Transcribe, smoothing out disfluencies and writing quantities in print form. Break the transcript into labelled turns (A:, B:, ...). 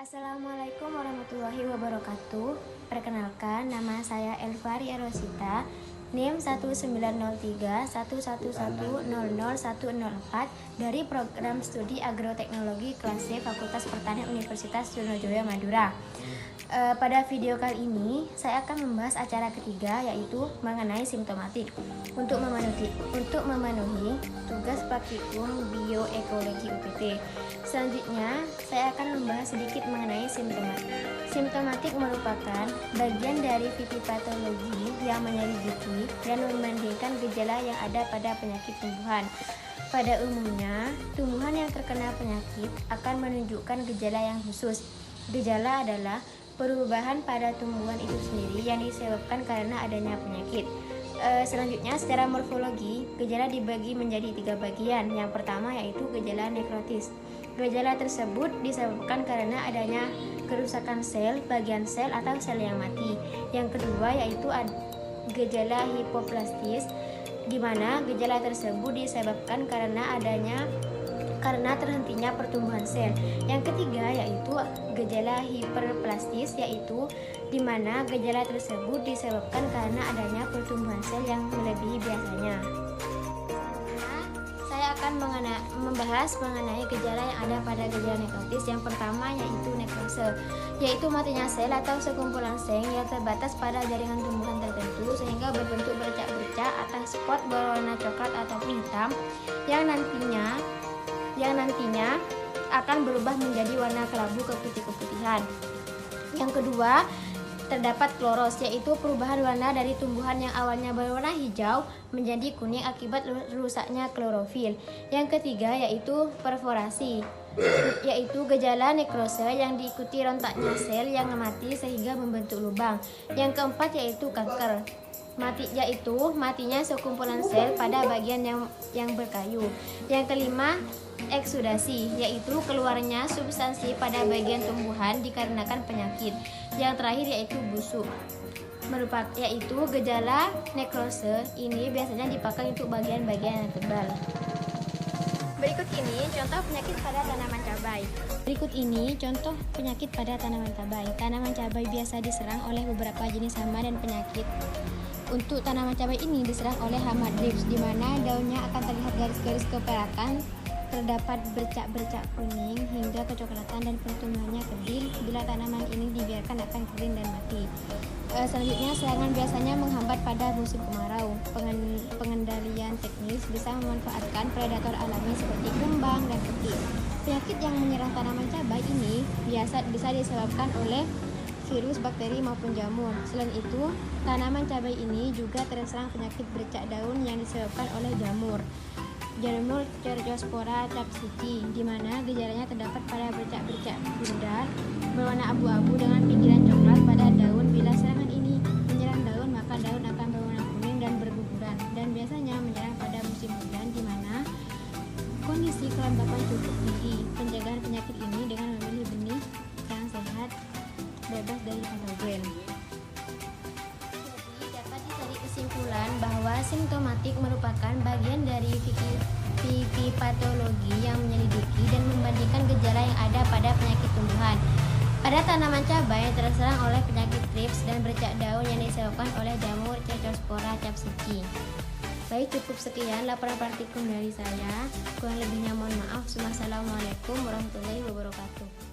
A: Assalamualaikum warahmatullahi wabarakatuh. Perkenalkan, nama saya Elvari Erosita, NIM 190311100104 dari Program Studi Agroteknologi Kelas C Fakultas Pertanian Universitas Trunojoyo Madura. Pada video kali ini, saya akan membahas acara ketiga, yaitu mengenai simptomatik. Untuk memenuhi tugas praktikum bioekologi UPT. Selanjutnya, saya akan membahas sedikit mengenai simptomatik. Simptomatik merupakan bagian dari fitopatologi yang menyelidiki dan membandingkan gejala yang ada pada penyakit tumbuhan. Pada umumnya, tumbuhan yang terkena penyakit akan menunjukkan gejala yang khusus. Gejala adalah perubahan pada tumbuhan itu sendiri yang disebabkan karena adanya penyakit. Selanjutnya, secara morfologi, gejala dibagi menjadi 3 bagian. Yang pertama yaitu gejala nekrotis. Gejala tersebut disebabkan karena adanya kerusakan sel, bagian sel atau sel yang mati. Yang kedua yaitu gejala hipoplastis, di mana gejala tersebut disebabkan karena terhentinya pertumbuhan sel. Yang ketiga yaitu gejala hiperplastis, yaitu di mana gejala tersebut disebabkan karena adanya pertumbuhan sel yang melebihi biasanya. Saya akan membahas mengenai gejala yang ada pada gejala nekrotis. Yang pertama yaitu nekrose, yaitu matinya sel atau sekumpulan sel yang terbatas pada jaringan tumbuhan tertentu sehingga berbentuk bercak-bercak atau spot berwarna coklat ataupun hitam yang nantinya akan berubah menjadi warna kelabu keputih-keputihan. Yang kedua, terdapat kloros, yaitu perubahan warna dari tumbuhan yang awalnya berwarna hijau menjadi kuning akibat rusaknya klorofil. Yang ketiga yaitu perforasi, yaitu gejala nekrose yang diikuti rontaknya sel yang mati sehingga membentuk lubang. Yang keempat yaitu kanker, yaitu matinya sekumpulan sel pada bagian yang berkayu. Yang kelima, eksudasi, yaitu keluarnya substansi pada bagian tumbuhan dikarenakan penyakit. Yang terakhir yaitu busuk, yaitu gejala nekrose ini biasanya dipakai untuk bagian-bagian yang tebal. Berikut ini contoh penyakit pada tanaman cabai. Tanaman cabai biasa diserang oleh beberapa jenis hama dan penyakit. Untuk tanaman cabai ini diserang oleh hama thrips, di mana daunnya akan terlihat garis-garis keperatan, terdapat bercak-bercak kuning hingga kecoklatan dan pertumbuhannya kerdil. Bila tanaman ini dibiarkan akan kering dan mati. Selanjutnya, serangan biasanya menghambat pada musim kemarau. Pengendalian teknis bisa memanfaatkan predator alami seperti kumbang dan petik. Penyakit yang menyerang tanaman cabai ini bisa disebabkan oleh virus, bakteri maupun jamur. Selain itu, tanaman cabai ini juga terserang penyakit bercak daun yang disebabkan oleh jamur Cercospora capsicum, di mana gejalanya terdapat pada bercak-bercak bundar berwarna abu-abu dengan pinggiran coklat pada daun. Bila serangan ini menyerang daun, maka daun akan berwarna kuning dan berguguran, dan biasanya menyerang pada musim hujan, di mana kondisi kelembapan cukup tinggi. Pencegahan penyakit ini dengan memilih benih yang sehat, bebas dari patogen. Kesimpulan bahwa simptomatik merupakan bagian dari fitopatologi yang menyelidiki dan membandingkan gejala yang ada pada penyakit tumbuhan. Pada tanaman cabai terserang oleh penyakit thrips dan bercak daun yang disebabkan oleh jamur Cercospora capsicum. Baik, cukup sekian laporan praktikum dari saya. Kurang lebihnya mohon maaf. Wassalamualaikum warahmatullahi wabarakatuh.